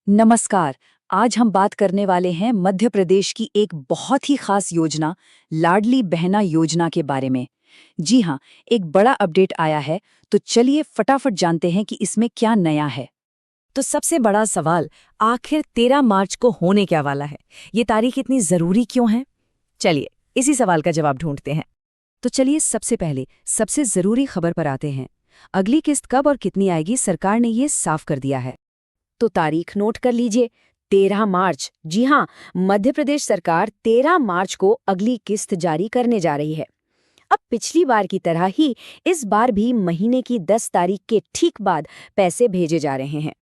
नमस्कार। आज हम बात करने वाले हैं मध्य प्रदेश की एक बहुत ही खास योजना, लाडली बहना योजना के बारे में। जी हाँ, एक बड़ा अपडेट आया है, तो चलिए फटाफट जानते हैं कि इसमें क्या नया है। तो सबसे बड़ा सवाल आखिर 13 मार्च को होने क्या वाला है? ये तारीख इतनी जरूरी क्यों है? चलिए इसी सवाल का जवाब ढूंढते हैं। तो चलिए सबसे पहले सबसे जरूरी खबर पर आते हैं। अगली किस्त कब और कितनी आएगी, सरकार ने ये साफ कर दिया है। तो तारीख नोट कर लीजिए, 13 मार्च। जी हाँ, मध्य प्रदेश सरकार 13 मार्च को अगली किस्त जारी करने जा रही है। अब पिछली बार की तरह ही इस बार भी महीने की 10 तारीख के ठीक बाद पैसे भेजे जा रहे हैं।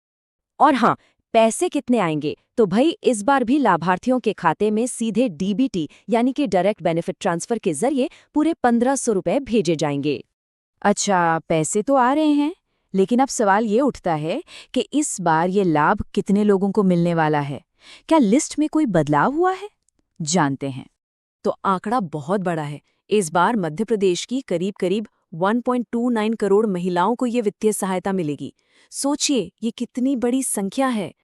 और हाँ, पैसे कितने आएंगे? तो भाई इस बार भी लाभार्थियों के खाते में सीधे डीबीटी यानी कि डायरेक्ट बेनिफिट ट्रांसफर के जरिए पूरे 1500 रुपए भेजे जाएंगे। अच्छा, पैसे तो आ रहे हैं, लेकिन अब सवाल ये उठता है कि इस बार ये लाभ कितने लोगों को मिलने वाला है? क्या लिस्ट में कोई बदलाव हुआ है? जानते हैं। तो आंकड़ा बहुत बड़ा है। इस बार मध्य प्रदेश की करीब करीब 1.29 करोड़ महिलाओं को ये वित्तीय सहायता मिलेगी। सोचिए ये कितनी बड़ी संख्या है।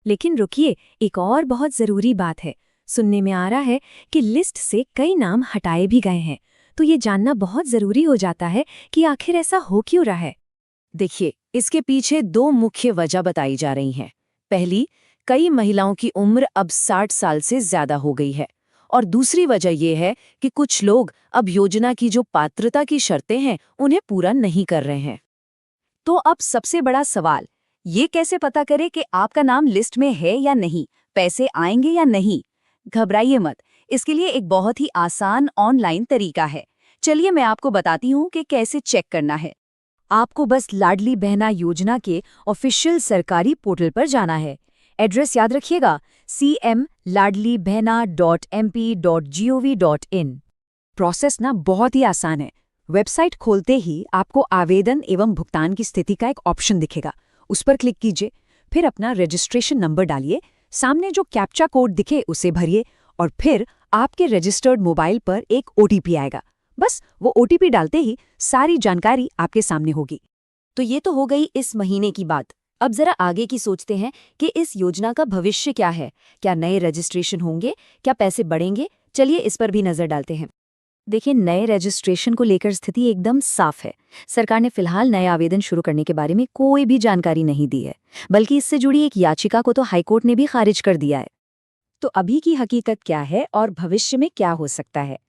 लेकिन रुकिए, एक और बहुत जरूरी बात है। सुनने में आ रहा है कि लिस्ट से कई नाम हटाए भी गए हैं, तो ये जानना बहुत जरूरी हो जाता है कि आखिर ऐसा हो क्यों रहा है। देखिए, इसके पीछे दो मुख्य वजह बताई जा रही हैं। पहली, कई महिलाओं की उम्र अब 60 साल से ज्यादा हो गई है, और दूसरी वजह यह है कि कुछ लोग अब योजना की जो पात्रता की शर्तें हैं उन्हें पूरा नहीं कर रहे हैं। तो अब सबसे बड़ा सवाल, ये कैसे पता करें कि आपका नाम लिस्ट में है या नहीं, पैसे आएंगे या नहीं? घबराइए मत, इसके लिए एक बहुत ही आसान ऑनलाइन तरीका है। चलिए मैं आपको बताती हूँ कि कैसे चेक करना है। आपको बस लाडली बहना योजना के ऑफिशियल सरकारी पोर्टल पर जाना है। एड्रेस याद रखिएगा, cmladlybehna.mp.gov.in। प्रोसेस ना बहुत ही आसान है। वेबसाइट खोलते ही आपको आवेदन एवं भुगतान की स्थिति का एक ऑप्शन दिखेगा, उस पर क्लिक कीजिए। फिर अपना रजिस्ट्रेशन नंबर डालिए, सामने जो कैप्चा कोड दिखे उसे भरिए, और फिर आपके रजिस्टर्ड मोबाइल पर एक ओटीपी आएगा। बस वो ओटीपी डालते ही सारी जानकारी आपके सामने होगी। तो ये तो हो गई इस महीने की बात। अब जरा आगे की सोचते हैं कि इस योजना का भविष्य क्या है। क्या नए रजिस्ट्रेशन होंगे? क्या पैसे बढ़ेंगे? चलिए इस पर भी नजर डालते हैं। देखिए, नए रजिस्ट्रेशन को लेकर स्थिति एकदम साफ है। सरकार ने फिलहाल नए आवेदन शुरू करने के बारे में कोई भी जानकारी नहीं दी है, बल्कि इससे जुड़ी एक याचिका को तो हाईकोर्ट ने भी खारिज कर दिया है। तो अभी की हकीकत क्या है और भविष्य में क्या हो सकता है?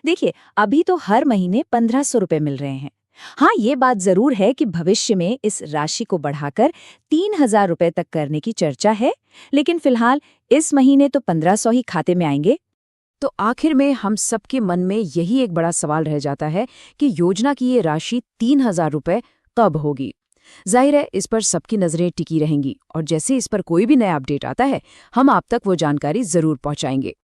देखिए, अभी तो हर महीने 1500 रुपए मिल रहे हैं। हाँ, ये बात जरूर है कि भविष्य में इस राशि को बढ़ाकर 3000 रुपए तक करने की चर्चा है, लेकिन फिलहाल इस महीने तो 1500 ही खाते में आएंगे। तो आखिर में हम सबके मन में यही एक बड़ा सवाल रह जाता है कि योजना की ये राशि 3000 रुपए कब होगी। जाहिर है इस पर सबकी नजरें टिकी रहेंगी, और जैसे इस पर कोई भी नया अपडेट आता है हम आप तक वो जानकारी जरूर पहुंचाएंगे।